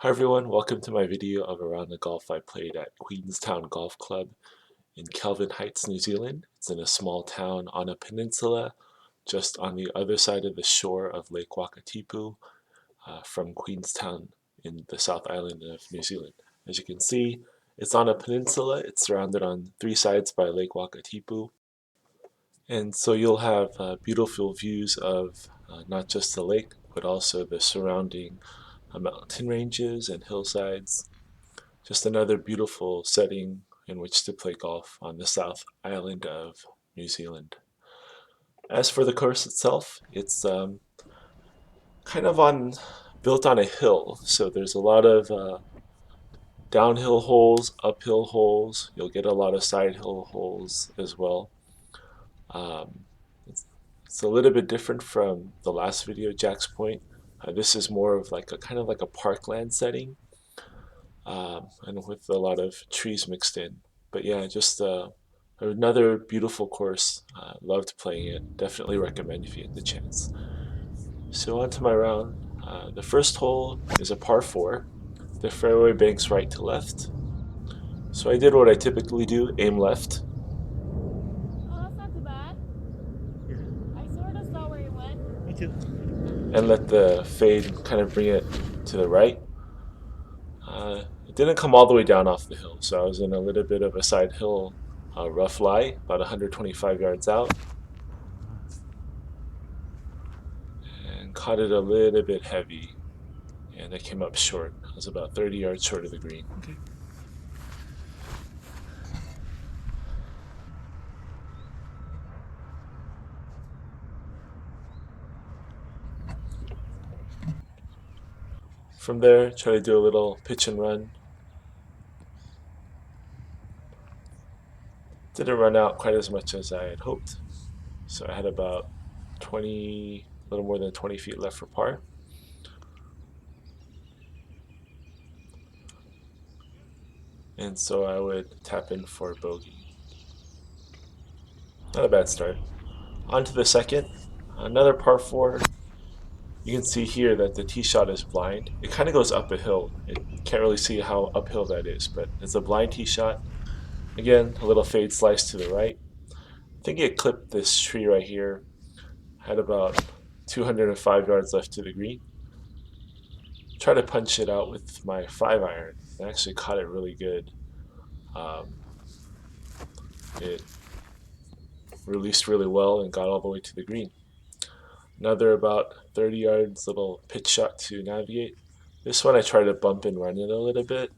Hi everyone, welcome to my video of a round of golf I played at Queenstown Golf Club in Kelvin Heights, New Zealand. It's in a small town on a peninsula just on the other side of the shore of Lake Wakatipu from Queenstown in the South Island of New Zealand. As you can see, it's on a peninsula. It's surrounded on three sides by Lake Wakatipu. And so you'll have beautiful views of not just the lake, but also the surrounding mountain ranges and hillsides. Just another beautiful setting in which to play golf on the South Island of New Zealand. As for the course itself, it's kind of built on a hill, so there's a lot of downhill holes, uphill holes. You'll get a lot of side hill holes as well. Um, it's, it's a little bit different from the last video, Jack's Point. This is more of like a kind of like a parkland setting, and with a lot of trees mixed in. But yeah, just another beautiful course. Loved playing it. Definitely recommend if you get the chance. So on to my round. The first hole is a par 4. The fairway banks right to left. So I did what I typically do, aim left. Oh, that's not too bad. I sort of saw where you went. Me too. And let the fade kind of bring it to the right. It didn't come all the way down off the hill, so I was in a little bit of a side hill rough lie, about 125 yards out. And caught it a little bit heavy, and I came up short. I was about 30 yards short of the green. Okay. From there, try to do a little pitch and run. Didn't run out quite as much as I had hoped, so I had about 20, a little more than 20 feet left for par. And so I would tap in for bogey. Not a bad start. On to the second, another par 4. You can see here that the tee shot is blind. It kind of goes up a hill. It can't really see how uphill that is, but it's a blind tee shot. Again, a little fade slice to the right. I think it clipped this tree right here. Had about 205 yards left to the green. Try to punch it out with my 5-iron. I actually caught it really good. It released really well and got all the way to the green. Another about 30 yards little pitch shot to navigate. This one I tried to bump and run it a little bit,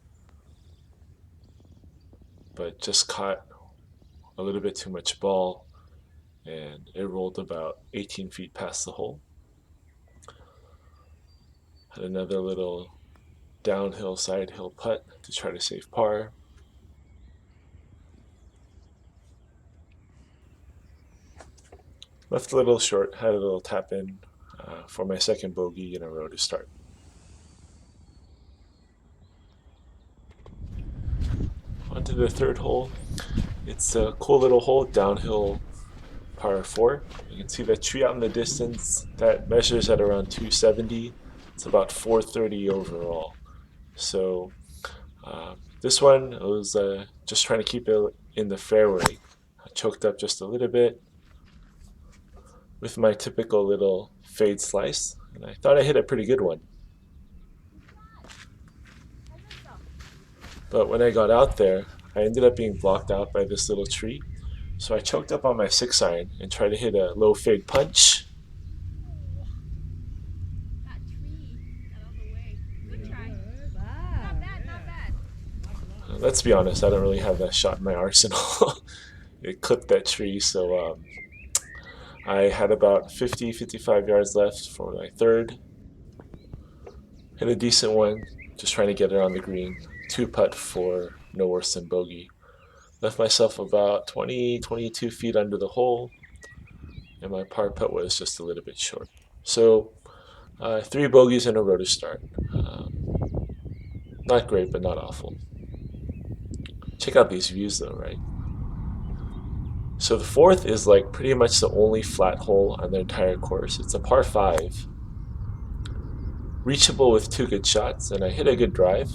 but just caught a little bit too much ball, and it rolled about 18 feet past the hole. Had another little downhill side hill putt to try to save par. Left a little short, had a little tap in for my second bogey in a row to start. On to the third hole. It's a cool little hole, downhill par 4. You can see that tree out in the distance. That measures at around 270. It's about 430 overall. So this one, I was just trying to keep it in the fairway. I choked up just a little bit with my typical little fade slice, and I thought I hit a pretty good one. But when I got out there, I ended up being blocked out by this little tree. So I choked up on my 6-iron and tried to hit a low fade punch. That tree got out of the way. Good try. Not bad, not bad. Let's be honest, I don't really have that shot in my arsenal. It clipped that tree, so I had about 55 yards left for my third. Hit a decent one, just trying to get it on the green. 2-putt for no worse than bogey. Left myself about 22 feet under the hole, and my par putt was just a little bit short. So 3 bogeys in a row to start. Not great, but not awful. Check out these views though, right? So the fourth is like pretty much the only flat hole on the entire course. It's a par 5. reachable with two good shots, and I hit a good drive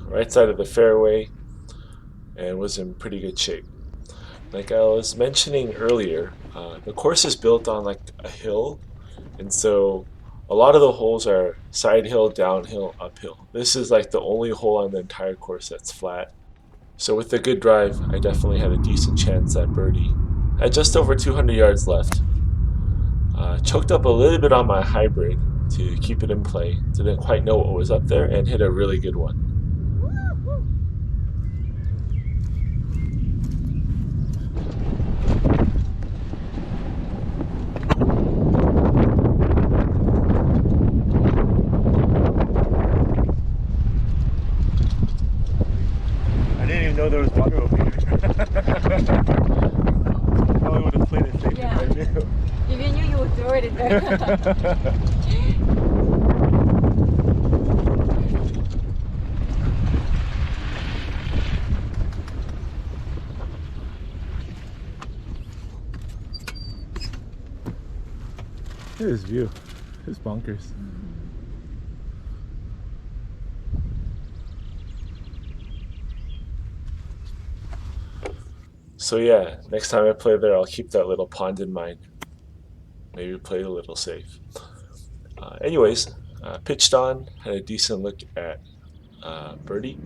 right side of the fairway and was in pretty good shape. Like I was mentioning earlier, the course is built on like a hill, and so a lot of the holes are side hill, downhill, uphill. This is like the only hole on the entire course that's flat. So with a good drive, I definitely had a decent chance at birdie. I had just over 200 yards left. Choked up a little bit on my hybrid to keep it in play. Didn't quite know what was up there and hit a really good one. I didn't even know there was water over here. Probably would have played it safe if I knew. If you knew, you would throw it in there. Look at this view. It's bonkers. So yeah, next time I play there, I'll keep that little pond in mind. Maybe play it a little safe. Anyways, pitched on, had a decent look at birdie.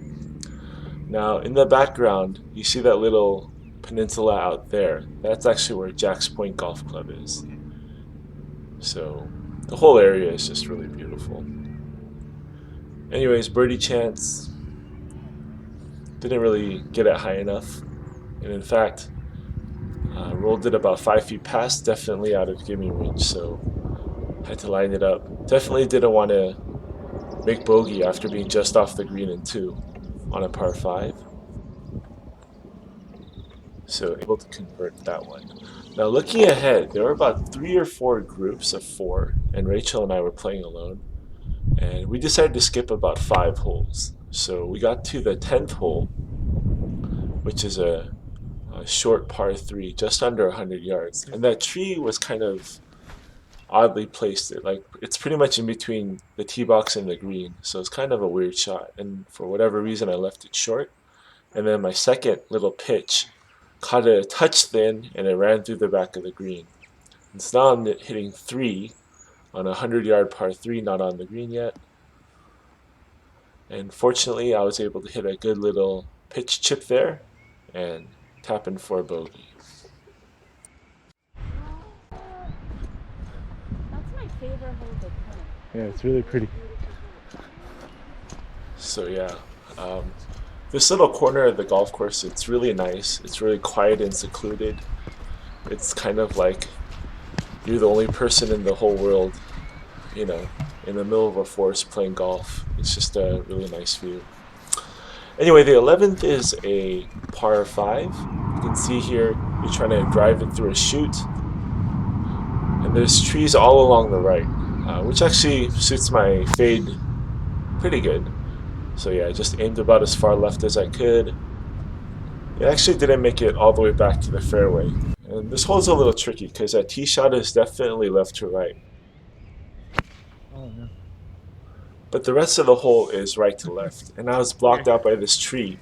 Now in the background, you see that little peninsula out there. That's actually where Jack's Point Golf Club is. So the whole area is just really beautiful. Anyways, birdie chance. Didn't really get it high enough. And in fact, rolled it about 5 feet past, definitely out of gimme range, so had to line it up. Definitely didn't want to make bogey after being just off the green in 2 on a par 5. So able to convert that one. Now looking ahead, there were about 3 or 4 groups of 4, and Rachel and I were playing alone. And we decided to skip about 5 holes. So we got to the 10th hole, which is a short par 3, just under 100 yards. And that tree was kind of oddly placed. It's pretty much in between the tee box and the green, so it's kind of a weird shot. And for whatever reason, I left it short. And then my second little pitch caught it a touch thin, and it ran through the back of the green. And so now I'm hitting 3 on a 100-yard par 3, not on the green yet. And fortunately, I was able to hit a good little pitch chip there and tap in for a bogey. That's my favorite hole to play. Yeah, it's really pretty. So yeah, this little corner of the golf course, it's really nice. It's really quiet and secluded. It's kind of like you're the only person in the whole world, you know, in the middle of a forest playing golf. It's just a really nice view. Anyway, the 11th is a par 5. You can see here, you're trying to drive it through a chute. And there's trees all along the right, which actually suits my fade pretty good. So yeah, I just aimed about as far left as I could. It actually didn't make it all the way back to the fairway. And this hole's a little tricky because that tee shot is definitely left to right. Oh no. But the rest of the hole is right to left. And I was blocked out by this tree.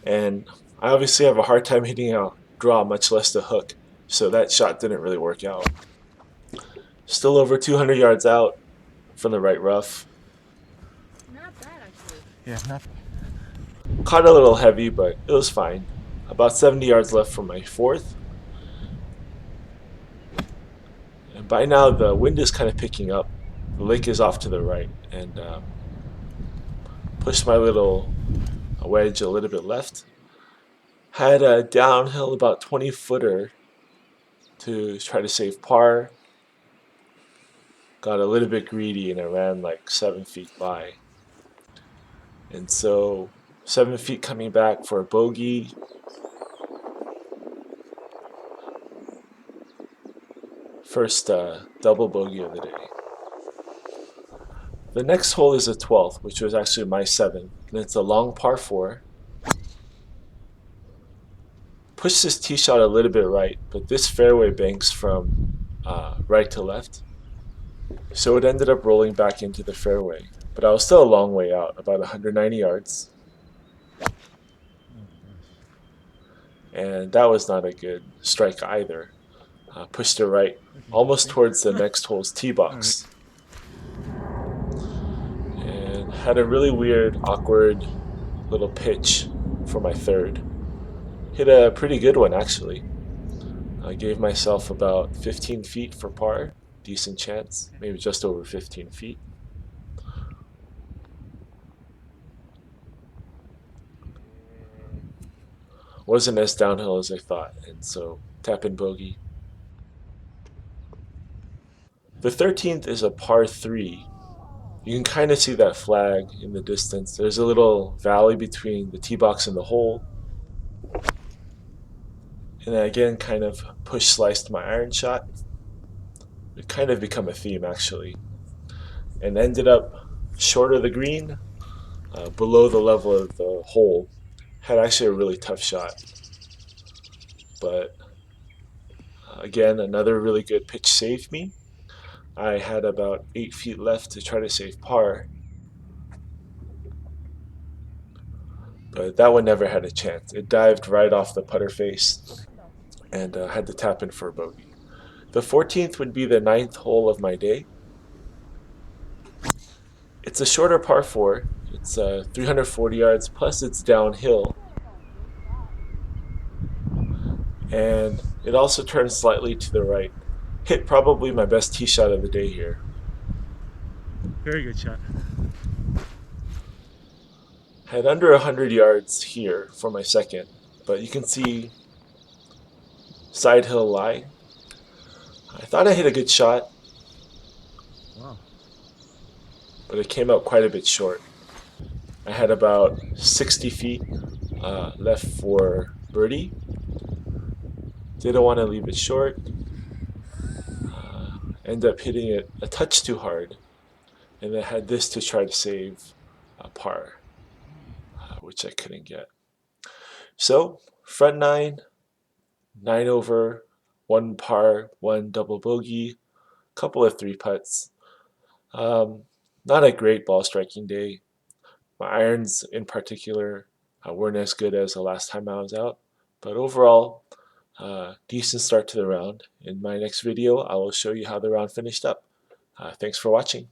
And I obviously have a hard time hitting a draw, much less the hook. So that shot didn't really work out. Still over 200 yards out from the right rough. Not bad, actually. Yeah, not. Caught a little heavy, but it was fine. About 70 yards left from my 4th. And by now the wind is kind of picking up. The lake is off to the right, and pushed my little wedge a little bit left. Had a downhill about 20-footer to try to save par. Got a little bit greedy and I ran like 7 feet by. And so 7 feet coming back for a bogey. First double bogey of the day. The next hole is the 12th, which was actually my 7th, and it's a long par 4. Pushed this tee shot a little bit right, but this fairway banks from right to left. So it ended up rolling back into the fairway, but I was still a long way out, about 190 yards, Oh and that was not a good strike either. Pushed it right, gosh. Okay, almost thanks. towards the next hole's tee All right. box, and had a really weird, awkward little pitch for my third. Hit a pretty good one actually. I gave myself about 15 feet for par, decent chance, maybe just over 15 feet. Wasn't as downhill as I thought, and so tap in bogey. The 13th is a par 3. You can kind of see that flag in the distance. There's a little valley between the tee box and the hole. And I again kind of push sliced my iron shot. It kind of become a theme actually. And ended up short of the green, below the level of the hole. Had actually a really tough shot. But again, another really good pitch saved me. I had about 8 feet left to try to save par, but that one never had a chance. It dived right off the putter face and had to tap in for a bogey. The 14th would be the ninth hole of my day. It's a shorter par 4. It's 340 yards, plus it's downhill. And it also turns slightly to the right. Hit probably my best tee shot of the day here. Very good shot. Had under 100 yards here for my second, but you can see side hill lie. I thought I hit a good shot, Wow. but it came out quite a bit short. I had about 60 feet left for birdie. Didn't want to leave it short. Ended up hitting it a touch too hard, and I had this to try to save a par, which I couldn't get. So front nine, 9 over, 1 par, 1 double bogey, couple of 3 putts. Not a great ball striking day. My irons in particular weren't as good as the last time I was out, but overall, decent start to the round. In my next video, I will show you how the round finished up. Thanks for watching.